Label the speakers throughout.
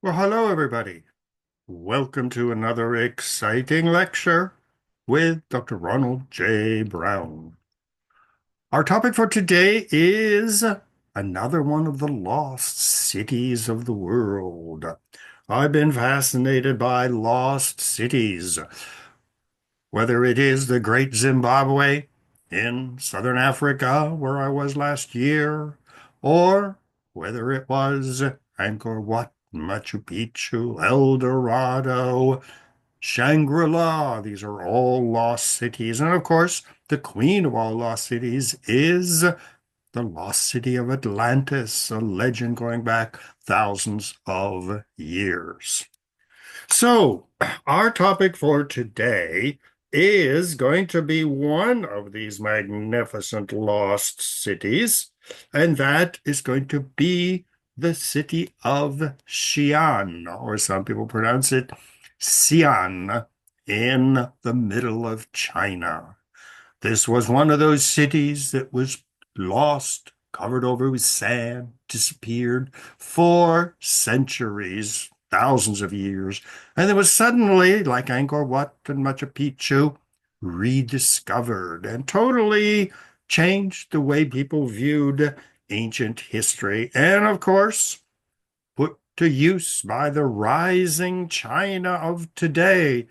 Speaker 1: Well, hello, everybody. Welcome to another exciting lecture with Dr. Ronald J. Brown. Our topic for today is another one of the lost cities of the world. I've been fascinated by lost cities, whether it is the Great Zimbabwe in southern Africa, where I was last year, or whether it was Angkor Wat, Machu Picchu, El Dorado, Shangri-La. These are all lost cities. And of course, the queen of all lost cities is the lost city of Atlantis, a legend going back thousands of years. So, our topic for today is going to be one of these magnificent lost cities, and that is going to be the city of Xi'an, or some people pronounce it Xi'an, in the middle of China. This was one of those cities that was lost, covered over with sand, disappeared for centuries, thousands of years, and it was suddenly, like Angkor Wat and Machu Picchu, rediscovered and totally changed the way people viewed ancient history, and of course, put to use by the rising China of today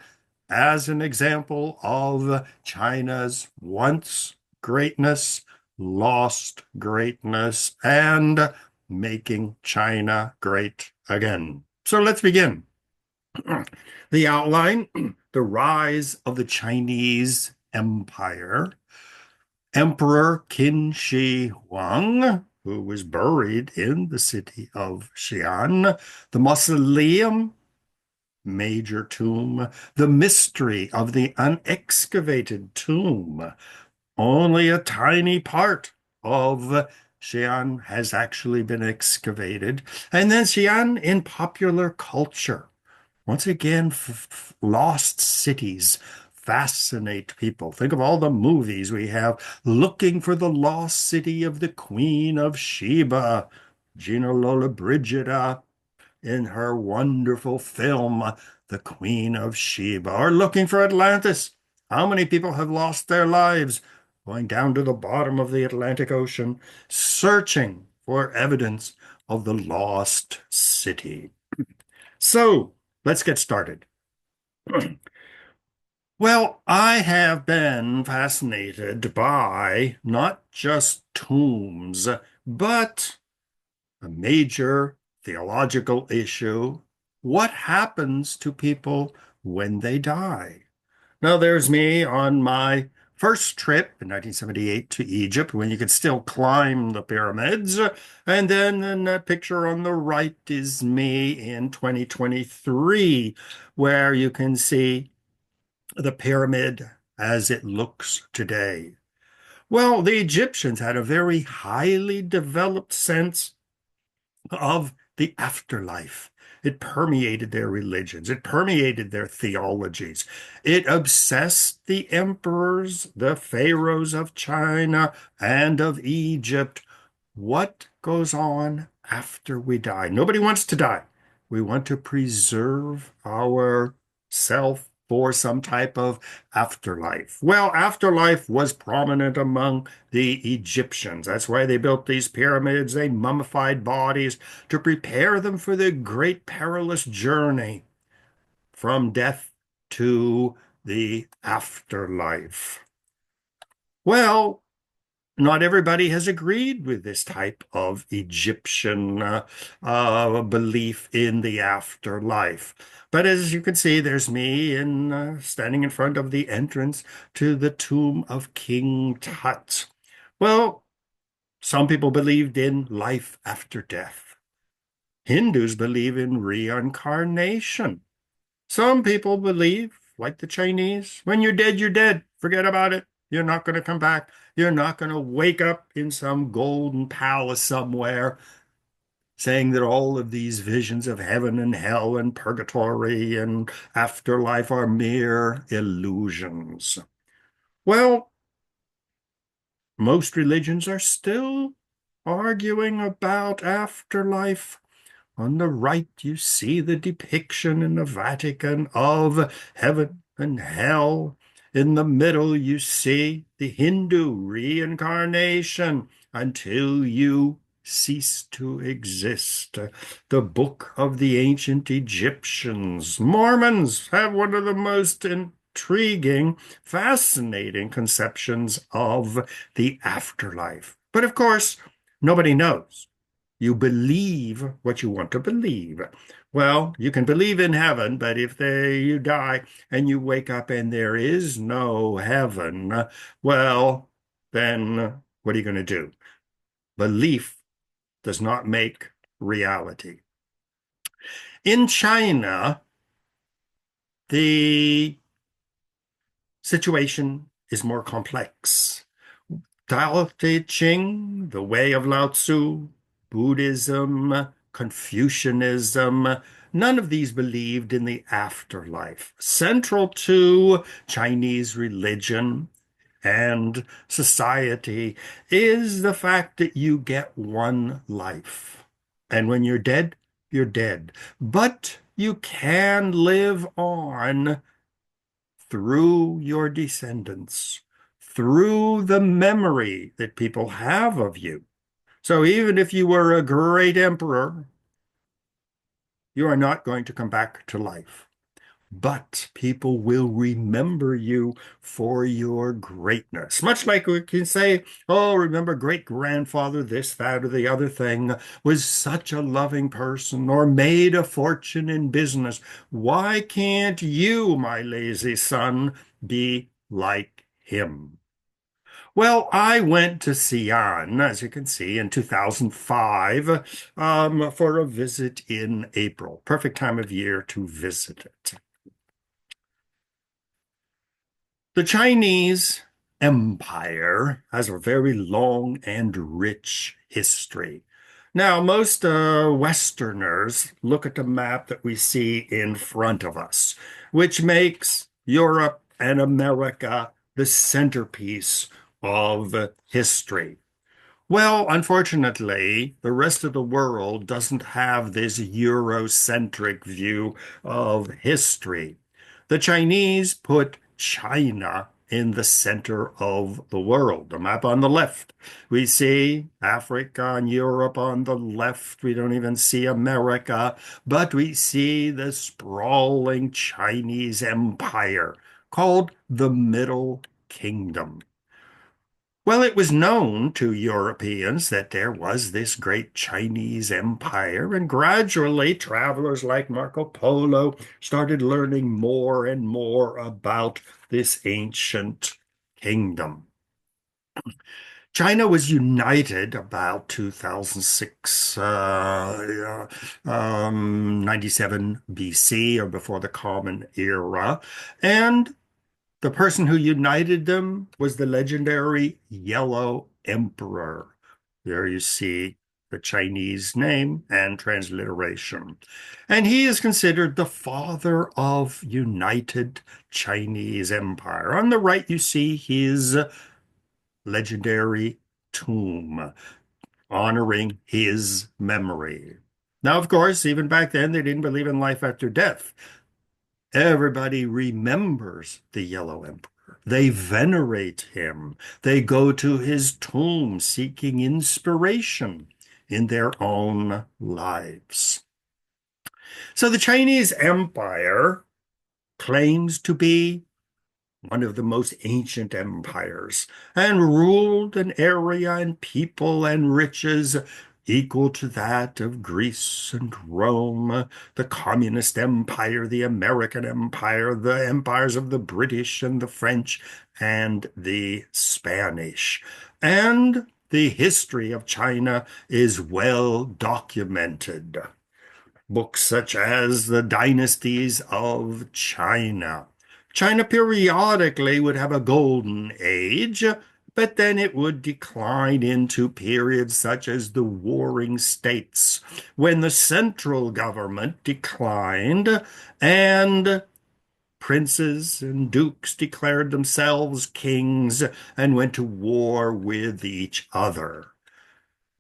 Speaker 1: as an example of China's once greatness, lost greatness, and making China great again. So let's begin. The outline, the rise of the Chinese Empire. Emperor Qin Shi Huang, who was buried in the city of Xi'an, the mausoleum, major tomb, the mystery of the unexcavated tomb. Only a tiny part of Xi'an has actually been excavated. And then Xi'an in popular culture. Once again, lost cities fascinate people. Think of all the movies we have looking for the lost city of the Queen of Sheba, Gina Lollobrigida, in her wonderful film, The Queen of Sheba, or looking for Atlantis. How many people have lost their lives going down to the bottom of the Atlantic Ocean, searching for evidence of the lost city? So let's get started. Well, I have been fascinated by not just tombs, but a major theological issue. What happens to people when they die? Now, there's me on my first trip in 1978 to Egypt when you could still climb the pyramids. And then in that picture on the right is me in 2023, where you can see the pyramid as it looks today. Well, the Egyptians had a very highly developed sense of the afterlife. It permeated their religions. It permeated their theologies. It obsessed the emperors, the pharaohs of China and of Egypt. What goes on after we die? Nobody wants to die. We want to preserve our self for some type of afterlife. Well, afterlife was prominent among the Egyptians. That's why they built these pyramids. They mummified bodies to prepare them for the great perilous journey from death to the afterlife. Well, not everybody has agreed with this type of Egyptian belief in the afterlife. But as you can see, there's me standing in front of the entrance to the tomb of King Tut. Well, some people believed in life after death. Hindus believe in reincarnation. Some people believe, like the Chinese, when you're dead, you're dead. Forget about it. You're not going to come back. You're not going to wake up in some golden palace somewhere saying that all of these visions of heaven and hell and purgatory and afterlife are mere illusions. Well, most religions are still arguing about afterlife. On the right, you see the depiction in the Vatican of heaven and hell. In the middle, you see the Hindu reincarnation until you cease to exist. The Book of the Ancient Egyptians. Mormons have one of the most intriguing, fascinating conceptions of the afterlife. But of course, nobody knows. You believe what you want to believe. Well, you can believe in heaven, but if you die and you wake up and there is no heaven, well, then what are you going to do? Belief does not make reality. In China, the situation is more complex. Tao Te Ching, the way of Lao Tzu, Buddhism, Confucianism, none of these believed in the afterlife. Central to Chinese religion and society is the fact that you get one life. And when you're dead, you're dead. But you can live on through your descendants, through the memory that people have of you. So even if you were a great emperor, you are not going to come back to life. But people will remember you for your greatness. Much like we can say, oh, remember great grandfather, this, that, or the other thing, was such a loving person or made a fortune in business. Why can't you, my lazy son, be like him? Well, I went to Xian, as you can see, in 2005 for a visit in April. Perfect time of year to visit it. The Chinese Empire has a very long and rich history. Now, most Westerners look at the map that we see in front of us, which makes Europe and America the centerpiece of history. Well, unfortunately, the rest of the world doesn't have this Eurocentric view of history. The Chinese put China in the center of the world. The map on the left, we see Africa and Europe on the left. We don't even see America, but we see the sprawling Chinese empire called the Middle Kingdom. Well, it was known to Europeans that there was this great Chinese empire, and gradually travelers like Marco Polo started learning more and more about this ancient kingdom. China was united about 2006, 97 BC, or before the Common Era, and the person who united them was the legendary Yellow Emperor. There you see the Chinese name and transliteration. And he is considered the father of united Chinese empire. On the right, you see his legendary tomb honoring his memory. Now, of course, even back then, they didn't believe in life after death. Everybody remembers the Yellow Emperor. They venerate him. They go to his tomb seeking inspiration in their own lives. So the Chinese Empire claims to be one of the most ancient empires, and ruled an area and people and riches equal to that of Greece and Rome, the Communist Empire, the American Empire, the empires of the British and the French and the Spanish. And the history of China is well documented. Books such as The Dynasties of China. China periodically would have a golden age, but then it would decline into periods such as the Warring States, when the central government declined and princes and dukes declared themselves kings and went to war with each other.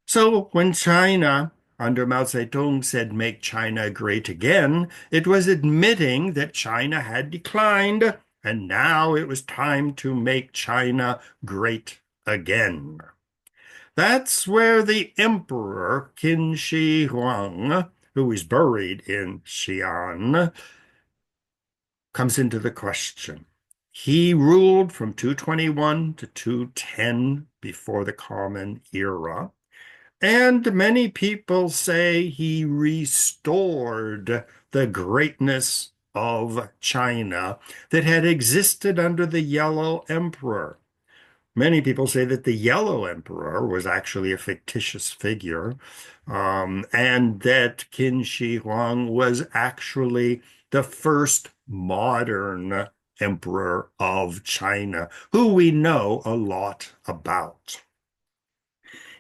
Speaker 1: So when China under Mao Zedong said, "Make China great again," it was admitting that China had declined, and now it was time to make China great again. That's where the emperor Qin Shi Huang, who is buried in Xian, comes into the question. He ruled from 221 to 210 before the Common Era, and many people say he restored the greatness of China that had existed under the Yellow Emperor. Many people say that the Yellow Emperor was actually a fictitious figure, and that Qin Shi Huang was actually the first modern emperor of China, who we know a lot about.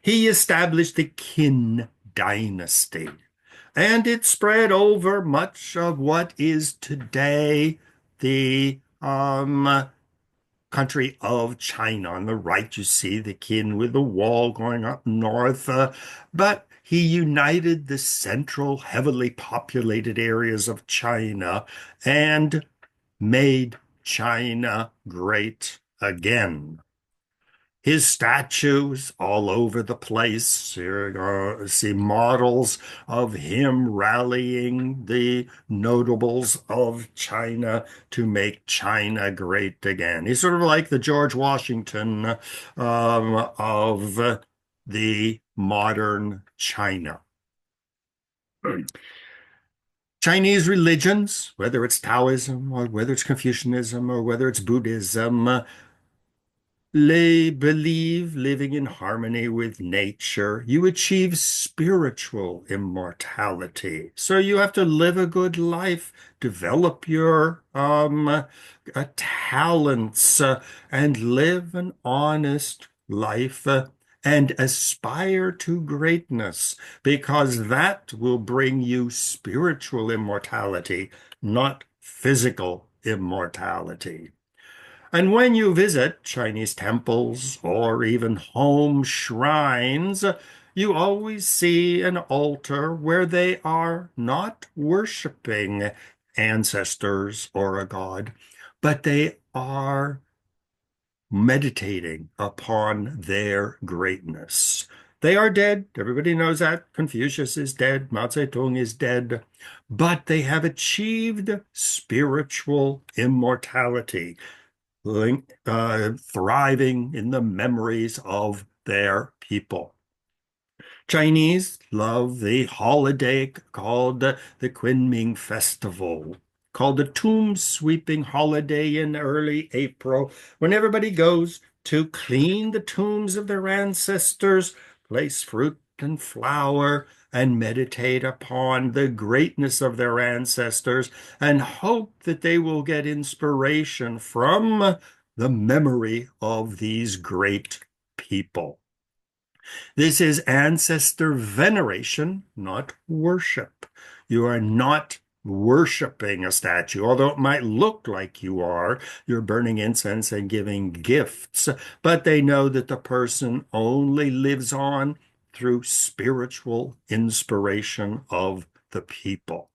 Speaker 1: He established the Qin dynasty, and it spread over much of what is today the country of China. On the right, you see the Qin with the wall going up north, but he united the central, heavily populated areas of China and made China great again. His statues all over the place. You see models of him rallying the notables of China to make China great again. He's sort of like the George Washington of the modern China. Chinese religions, whether it's Taoism or whether it's Confucianism or whether it's Buddhism, they believe living in harmony with nature, you achieve spiritual immortality. So you have to live a good life, develop your talents, and live an honest life, and aspire to greatness, because that will bring you spiritual immortality, not physical immortality. And when you visit Chinese temples or even home shrines, you always see an altar where they are not worshiping ancestors or a god, but they are meditating upon their greatness. They are dead. Everybody knows that. Confucius is dead. Mao Zedong is dead. But they have achieved spiritual immortality, thriving in the memories of their people. Chinese love the holiday called the Kunming Festival, called the tomb sweeping holiday in early April, when everybody goes to clean the tombs of their ancestors, place fruit and flower, and meditate upon the greatness of their ancestors, and hope that they will get inspiration from the memory of these great people. This is ancestor veneration, not worship. You are not worshiping a statue, although it might look like you are. You're burning incense and giving gifts, but they know that the person only lives on through spiritual inspiration of the people.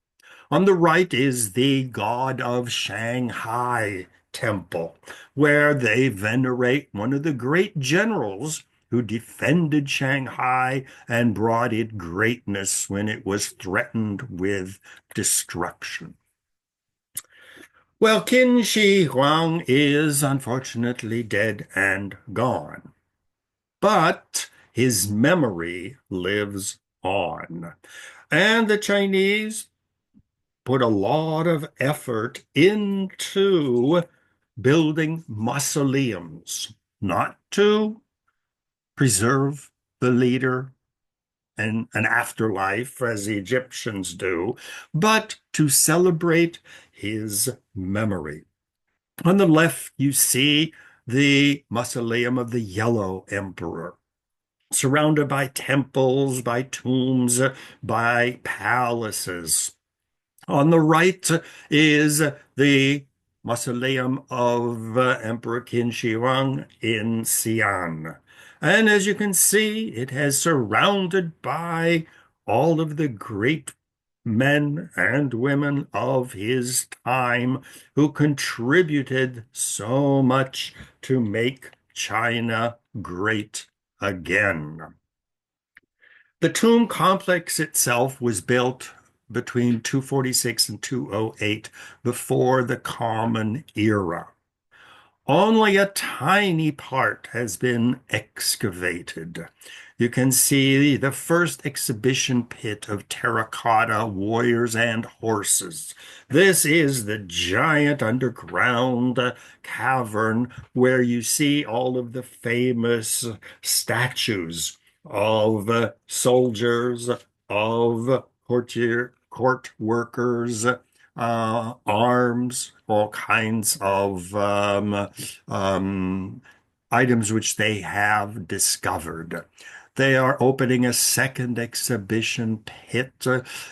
Speaker 1: On the right is the god of Shanghai temple, where they venerate one of the great generals who defended Shanghai and brought it greatness when it was threatened with destruction. Well, Qin Shi Huang is unfortunately dead and gone, but his memory lives on. And the Chinese put a lot of effort into building mausoleums, not to preserve the leader and an afterlife as the Egyptians do, but to celebrate his memory. On the left, you see the mausoleum of the Yellow Emperor, surrounded by temples, by tombs, by palaces. On the right is the mausoleum of Emperor Qin Shi Huang in Xian. And as you can see, it has surrounded by all of the great men and women of his time who contributed so much to make China great again. The tomb complex itself was built between 246 and 208 before the Common Era. Only a tiny part has been excavated. You can see the first exhibition pit of terracotta warriors and horses. This is the giant underground cavern where you see all of the famous statues of soldiers, of court workers, arms, all kinds of um, items which they have discovered. They are opening a second exhibition pit.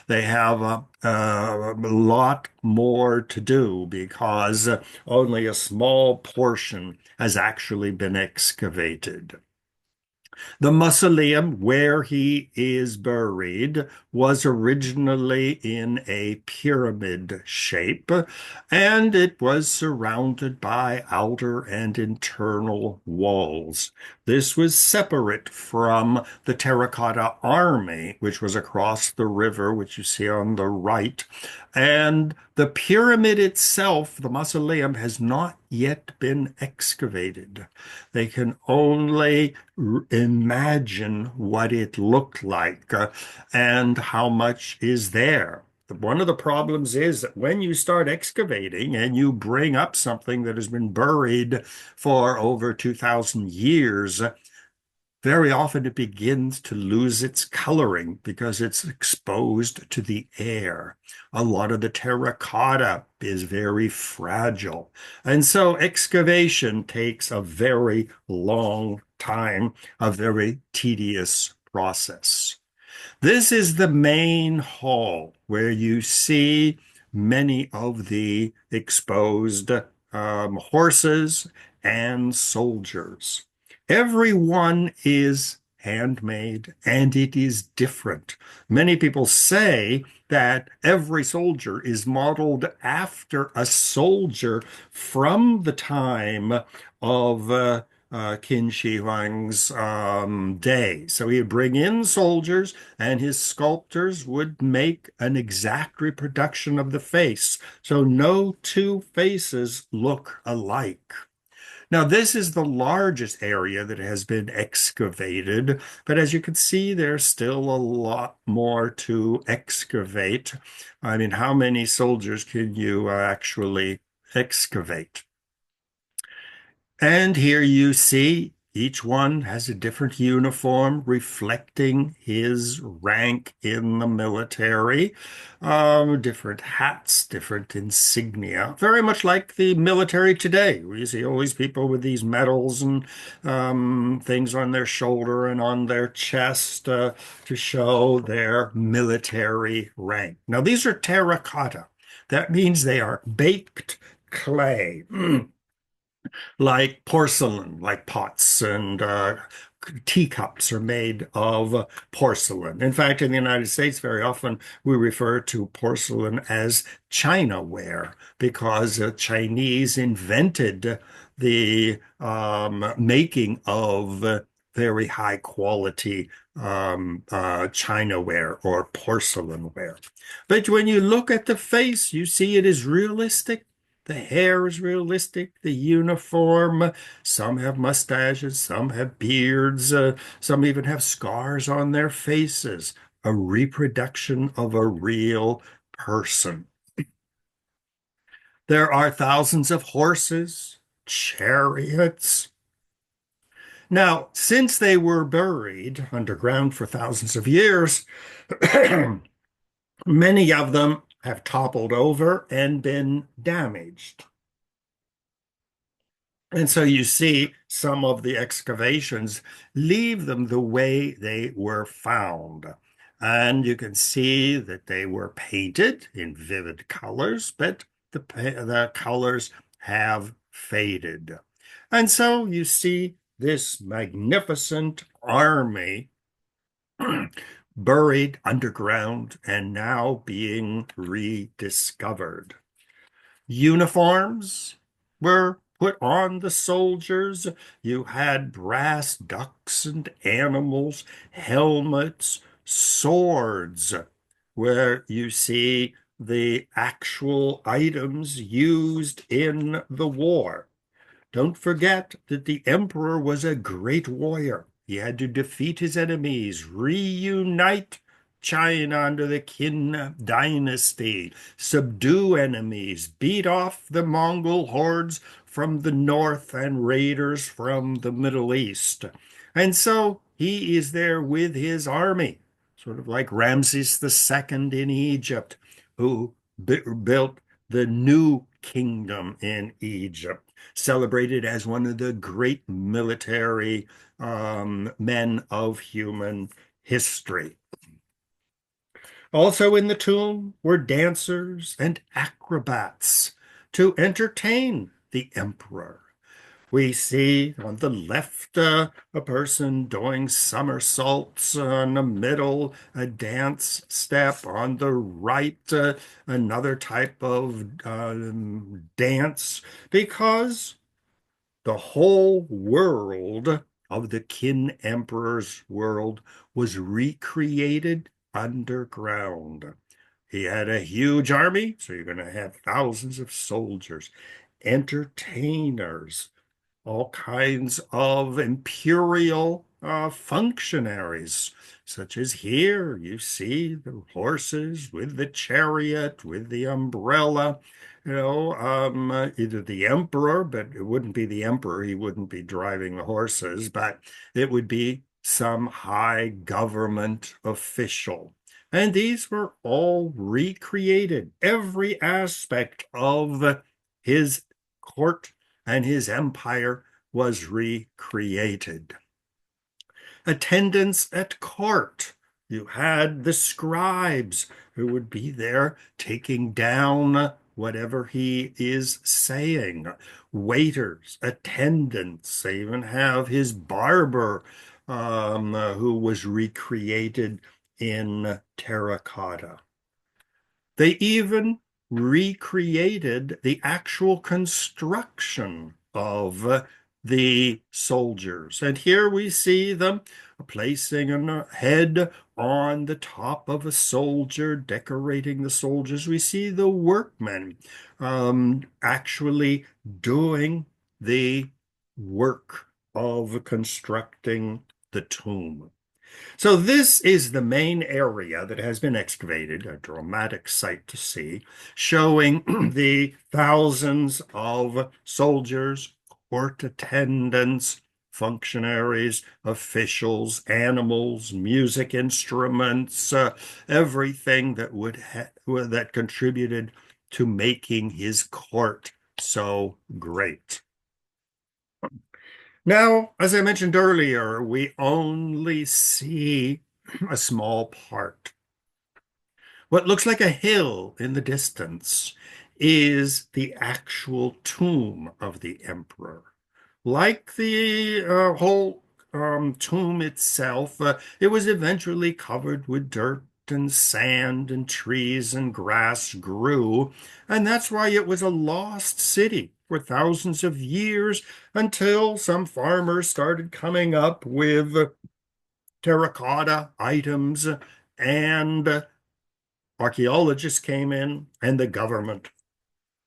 Speaker 1: They have a lot more to do because only a small portion has actually been excavated. The mausoleum where he is buried was originally in a pyramid shape, and it was surrounded by outer and internal walls. This was separate from the terracotta army, which was across the river, which you see on the right. And the pyramid itself, the mausoleum, has not yet been excavated. They can only imagine what it looked like and how much is there. One of the problems is that when you start excavating and you bring up something that has been buried for over 2,000 years, very often it begins to lose its coloring because it's exposed to the air. A lot of the terracotta is very fragile. And so excavation takes a very long time, a very tedious process. This is the main hall where you see many of the exposed horses and soldiers. Every one is handmade and it is different. Many people say that every soldier is modeled after a soldier from the time of Qin Shi Huang's day. So he would bring in soldiers, and his sculptors would make an exact reproduction of the face. So no two faces look alike. Now, this is the largest area that has been excavated, but as you can see, there's still a lot more to excavate. I mean, how many soldiers can you actually excavate? And here you see each one has a different uniform reflecting his rank in the military, different hats, different insignia, very much like the military today. We see all these people with these medals and things on their shoulder and on their chest to show their military rank. Now, these are terracotta. That means they are baked clay. Like porcelain, like pots and teacups are made of porcelain. In fact, in the United States, very often we refer to porcelain as Chinaware because the Chinese invented the making of very high quality Chinaware or porcelainware. But when you look at the face, you see it is realistic. The hair is realistic, the uniform. Some have mustaches, some have beards, some even have scars on their faces. A reproduction of a real person. There are thousands of horses, chariots. Now, since they were buried underground for thousands of years, many of them have toppled over and been damaged. And so you see some of the excavations leave them the way they were found. And you can see that they were painted in vivid colors, but the colors have faded. And so you see this magnificent army buried underground and now being rediscovered. Uniforms were put on the soldiers. You had brass ducks and animals, helmets, swords, where you see the actual items used in the war. Don't forget that the emperor was a great warrior. He had to defeat his enemies, reunite China under the Qin dynasty, subdue enemies, beat off the Mongol hordes from the north and raiders from the Middle East. And so he is there with his army, sort of like Ramses II in Egypt, who built the new kingdom in Egypt, celebrated as one of the great military men of human history. Also in the tomb were dancers and acrobats to entertain the emperor. We see on the left a person doing somersaults, on the middle a dance step, on the right another type of dance, because the whole world of the Qin Emperor's world was recreated underground. He had a huge army, so you're going to have thousands of soldiers, entertainers, all kinds of imperial functionaries, such as here you see the horses with the chariot, with the umbrella, either the emperor, but it wouldn't be the emperor, he wouldn't be driving the horses, but it would be some high government official. And these were all recreated, every aspect of his court and his empire was recreated. Attendance at court. You had the scribes who would be there taking down whatever he is saying. Waiters, attendants. They even have his barber, who was recreated in terracotta. They even recreated the actual construction of the soldiers. And here we see them placing a head on the top of a soldier, decorating the soldiers. We see the workmen actually doing the work of constructing the tomb. So this is the main area that has been excavated, a dramatic sight to see, showing the thousands of soldiers, court attendants, functionaries, officials, animals, music instruments, everything that that contributed to making his court so great. Now, as I mentioned earlier, we only see a small part. What looks like a hill in the distance is the actual tomb of the emperor. Like the whole tomb itself, it was eventually covered with dirt and sand, and trees and grass grew, and that's why it was a lost city for thousands of years, until some farmers started coming up with terracotta items, and archaeologists came in and the government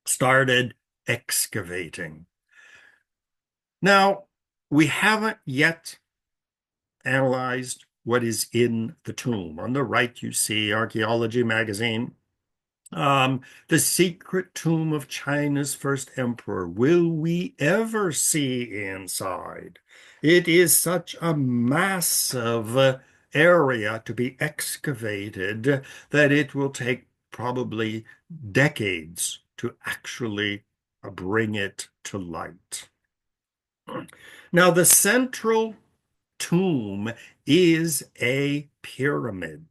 Speaker 1: started excavating. Now, we haven't yet analyzed what is in the tomb. On the right, you see Archaeology Magazine. The secret tomb of China's first emperor. Will we ever see inside? It is such a massive area to be excavated that it will take probably decades to actually bring it to light. Now, the central tomb is a pyramid.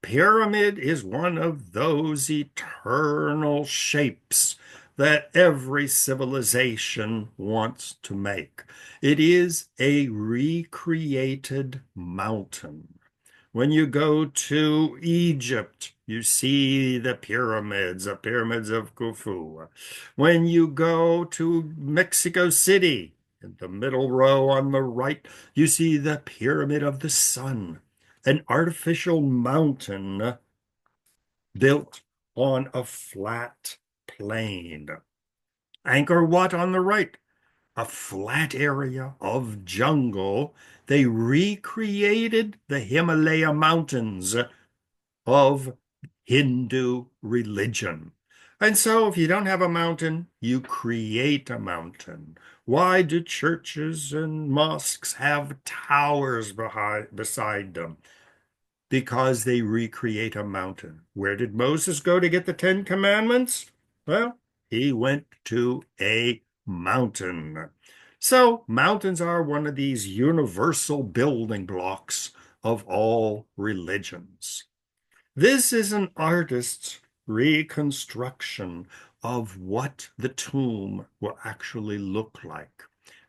Speaker 1: Pyramid is one of those eternal shapes that every civilization wants to make. It is a recreated mountain When you go to Egypt, you see the pyramids of Khufu. When you go to Mexico City, in the middle row on the right, you see the Pyramid of the Sun, an artificial mountain built on a flat plain. Angkor Wat on the right, a flat area of jungle. They recreated the Himalaya mountains of Hindu religion. And so, if you don't have a mountain, you create a mountain. Why do churches and mosques have towers beside them? Because they recreate a mountain. Where did Moses go to get the Ten Commandments? Well, he went to a mountain. So, mountains are one of these universal building blocks of all religions. This is an artist's reconstruction of what the tomb will actually look like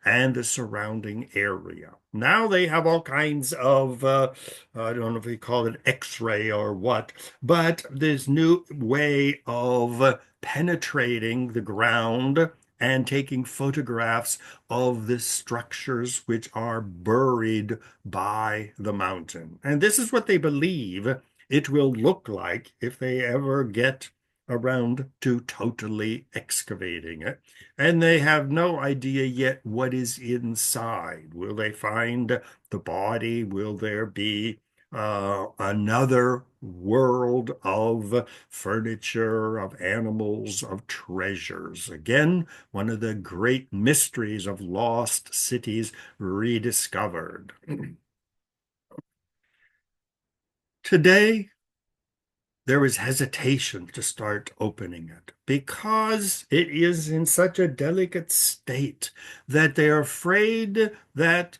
Speaker 1: and the surrounding area. Now they have all kinds of, I don't know if you call it X-ray or what, but this new way of penetrating the ground and taking photographs of the structures which are buried by the mountain. And this is what they believe it will look like if they ever get around to totally excavating it. And they have no idea yet what is inside. Will they find the body? Will there be another world of furniture, of animals, of treasures? Again, one of the great mysteries of lost cities rediscovered. Today, there is hesitation to start opening it because it is in such a delicate state that they are afraid that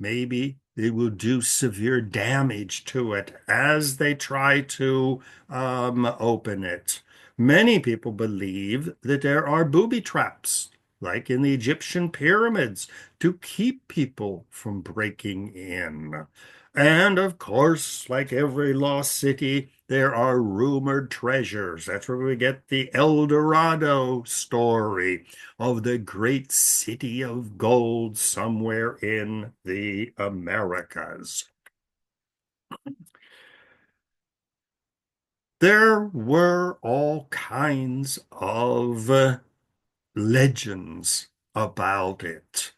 Speaker 1: maybe they will do severe damage to it as they try to open it. Many people believe that there are booby traps, like in the Egyptian pyramids, to keep people from breaking in. And of course, like every lost city, there are rumored treasures. That's where we get the El Dorado story of the great city of gold somewhere in the Americas. There were all kinds of legends about it.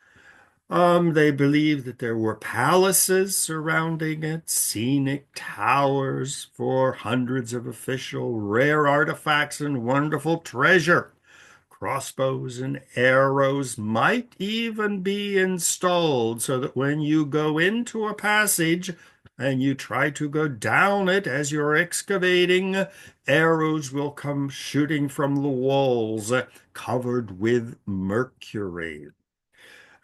Speaker 1: They believe that there were palaces surrounding it, scenic towers for hundreds of official rare artifacts and wonderful treasure. Crossbows and arrows might even be installed so that when you go into a passage and you try to go down it as you're excavating, arrows will come shooting from the walls covered with mercury,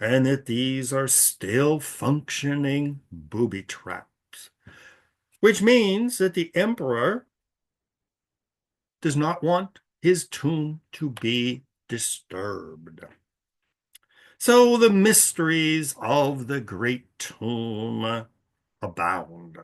Speaker 1: and that these are still functioning booby traps, which means that the emperor does not want his tomb to be disturbed. So the mysteries of the great tomb abound.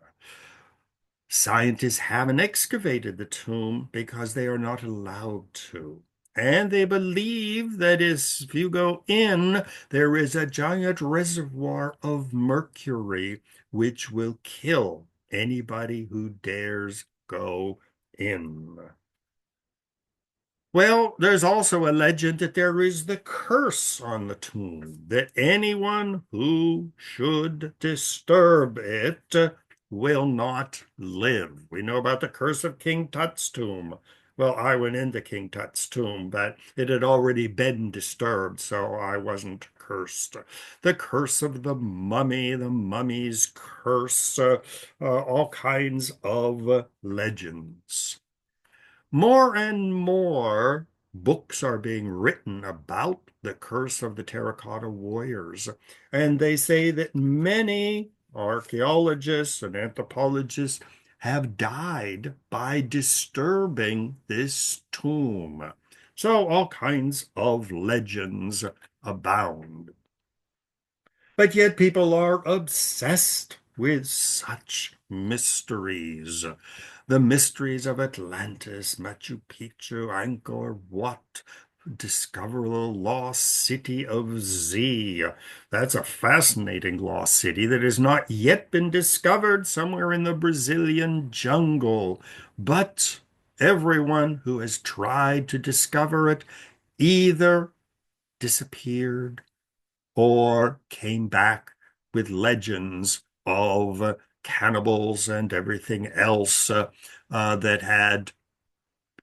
Speaker 1: Scientists haven't excavated the tomb because they are not allowed to. And they believe that if you go in, there is a giant reservoir of mercury which will kill anybody who dares go in. Well, there's also a legend that there is the curse on the tomb, that anyone who should disturb it will not live. We know about the curse of King Tut's tomb. Well, I went into King Tut's tomb, but it had already been disturbed, so I wasn't cursed. The curse of the mummy, the mummy's curse, all kinds of legends. More and more books are being written about the curse of the terracotta warriors, and they say that many archaeologists and anthropologists have died by disturbing this tomb. So all kinds of legends abound. But yet people are obsessed with such mysteries. The mysteries of Atlantis, Machu Picchu, Angkor Wat, discover the lost city of Z. That's a fascinating lost city that has not yet been discovered somewhere in the Brazilian jungle. But everyone who has tried to discover it either disappeared or came back with legends of cannibals and everything else that had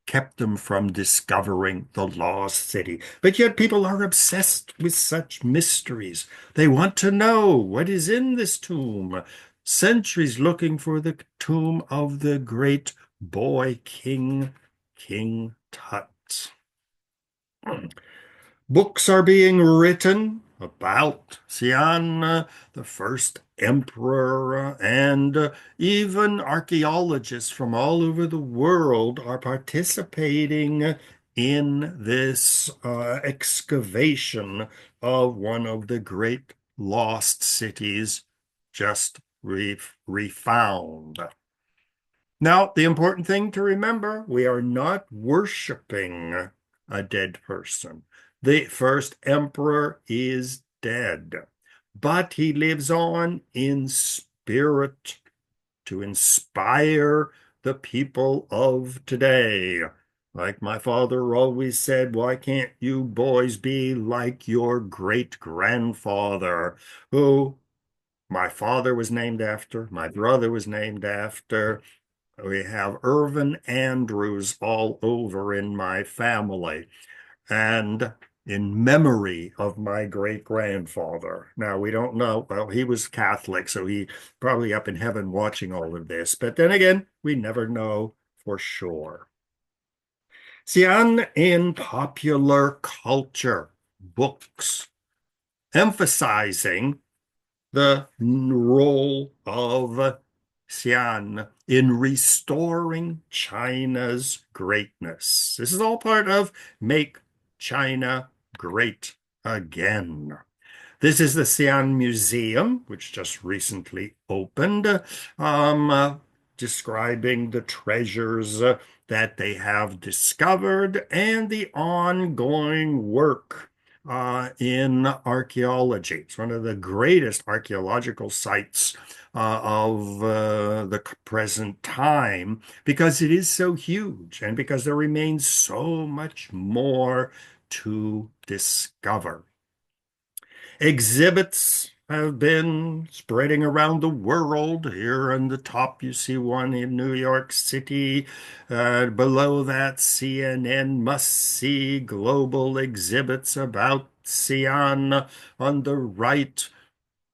Speaker 1: kept them from discovering the lost city. But yet people are obsessed with such mysteries. They want to know what is in this tomb. Centuries looking for the tomb of the great boy king, King Tut. Books are being written about Xian, the first emperor, and even archaeologists from all over the world are participating in this excavation of one of the great lost cities just refound. Now, the important thing to remember, we are not worshiping a dead person. The first emperor is dead, but he lives on in spirit to inspire the people of today. Like my father always said, why can't you boys be like your great-grandfather, who my father was named after, my brother was named after. We have Irvin Andrews all over in my family, and in memory of my great-grandfather. Now, we don't know. Well, he was Catholic, so he probably up in heaven watching all of this. But then again, we never know for sure. Xian in popular culture, books, emphasizing the role of Xian in restoring China's greatness. This is all part of Make China Great Again. This is the Xian Museum, which just recently opened, describing the treasures that they have discovered and the ongoing work in archaeology. It's one of the greatest archaeological sites of the present time because it is so huge and because there remains so much more to discover. Exhibits have been spreading around the world. Here on the top, you see one in New York City. Below that, CNN must-see global exhibits about Xi'an. On the right,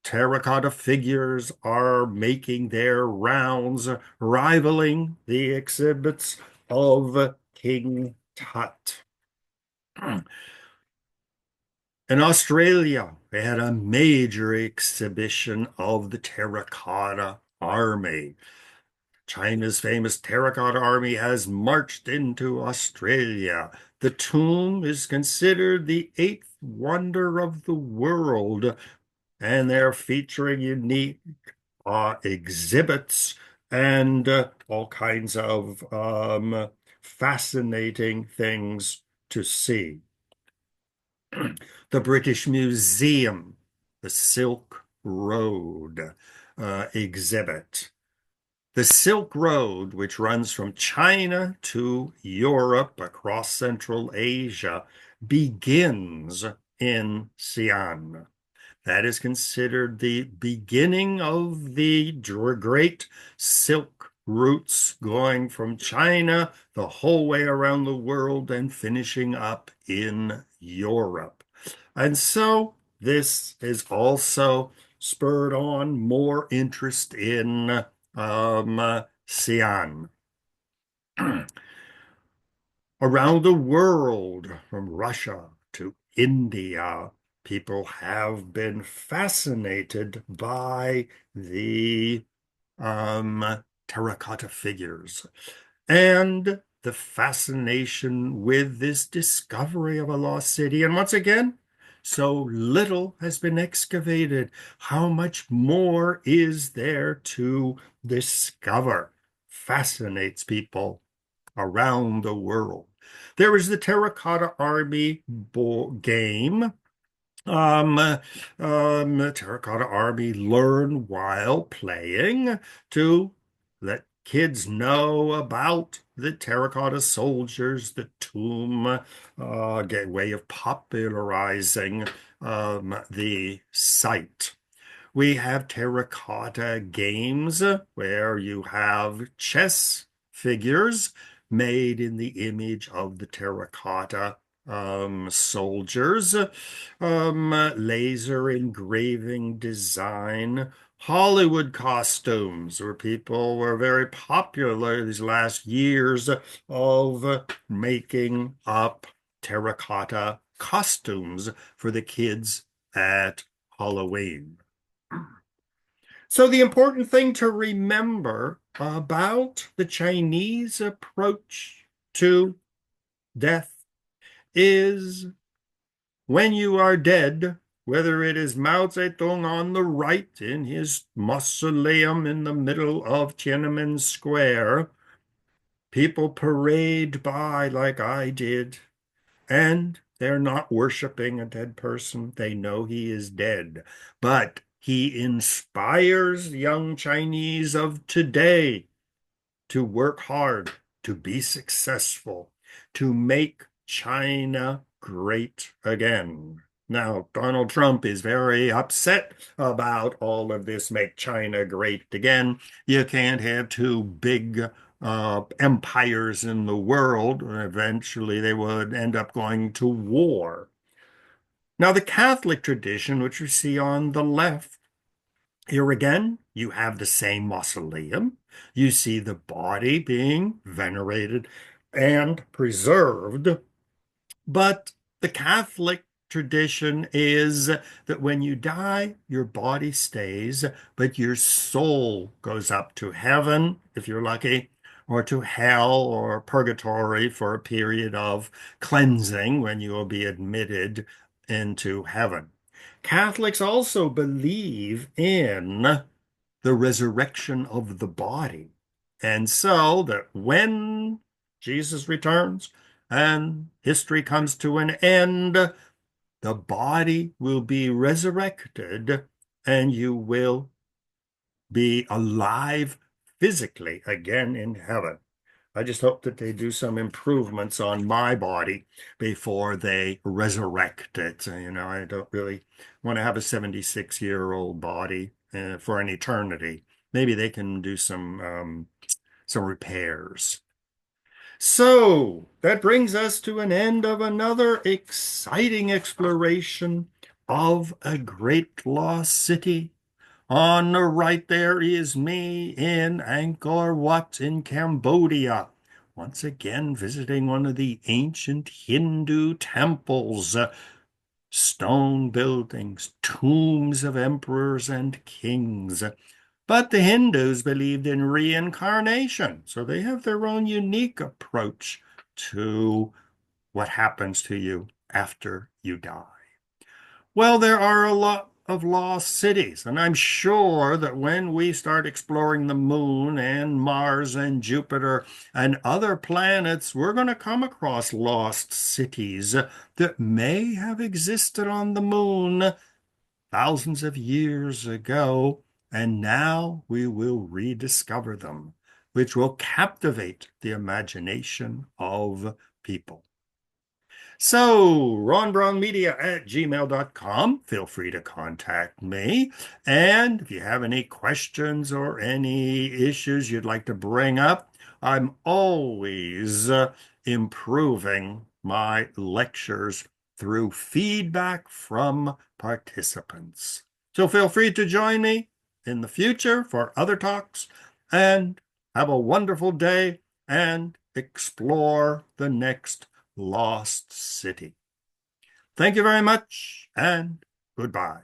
Speaker 1: terracotta figures are making their rounds, rivaling the exhibits of King Tut. In Australia, they had a major exhibition of the Terracotta Army. China's famous Terracotta Army has marched into Australia. The tomb is considered the eighth wonder of the world, and they're featuring unique exhibits and all kinds of fascinating things to see. The British Museum, the Silk Road exhibit. The Silk Road, which runs from China to Europe across Central Asia, begins in Xi'an. That is considered the beginning of the great silk routes going from China the whole way around the world and finishing up in Europe. And so this is also spurred on more interest in Xi'an. Around the world, from Russia to India, people have been fascinated by the terracotta figures and the fascination with this discovery of a lost city. And once again, So little has been excavated. How much more is there to discover? Fascinates people around the world. There is the Terracotta Army game. Terracotta Army learn while playing to let kids know about the terracotta soldiers, the tomb, way of popularizing the site. We have terracotta games where you have chess figures made in the image of the terracotta soldiers, laser engraving design, Hollywood costumes, where people were very popular these last years of making up terracotta costumes for the kids at Halloween. So the important thing to remember about the Chinese approach to death is when you are dead, whether it is Mao Zedong on the right in his mausoleum in the middle of Tiananmen Square, people parade by like I did, and they're not worshiping a dead person. They know he is dead. But he inspires young Chinese of today to work hard, to be successful, to make China great again. Now, Donald Trump is very upset about all of this make China great again. You can't have two big empires in the world. Eventually, they would end up going to war. Now, the Catholic tradition, which you see on the left, here again, you have the same mausoleum. You see the body being venerated and preserved. But the Catholic tradition is that when you die, your body stays, but your soul goes up to heaven, if you're lucky, or to hell or purgatory for a period of cleansing when you will be admitted into heaven. Catholics also believe in the resurrection of the body. And so that when Jesus returns and history comes to an end, the body will be resurrected and you will be alive physically again in heaven. I just hope that they do some improvements on my body before they resurrect it. I don't really want to have a 76-year-old body for an eternity. Maybe they can do some repairs. So that brings us to an end of another exciting exploration of a great lost city. On the right there is me in Angkor Wat in Cambodia, once again visiting one of the ancient Hindu temples, stone buildings, tombs of emperors and kings. But the Hindus believed in reincarnation, so they have their own unique approach to what happens to you after you die. Well, there are a lot of lost cities, and I'm sure that when we start exploring the moon and Mars and Jupiter and other planets, we're going to come across lost cities that may have existed on the moon thousands of years ago, and now we will rediscover them, which will captivate the imagination of people. So, ronbrownmedia@gmail.com. Feel free to contact me. And if you have any questions or any issues you'd like to bring up, I'm always improving my lectures through feedback from participants. So feel free to join me in the future for other talks and have a wonderful day and explore the next lost city. Thank you very much and goodbye.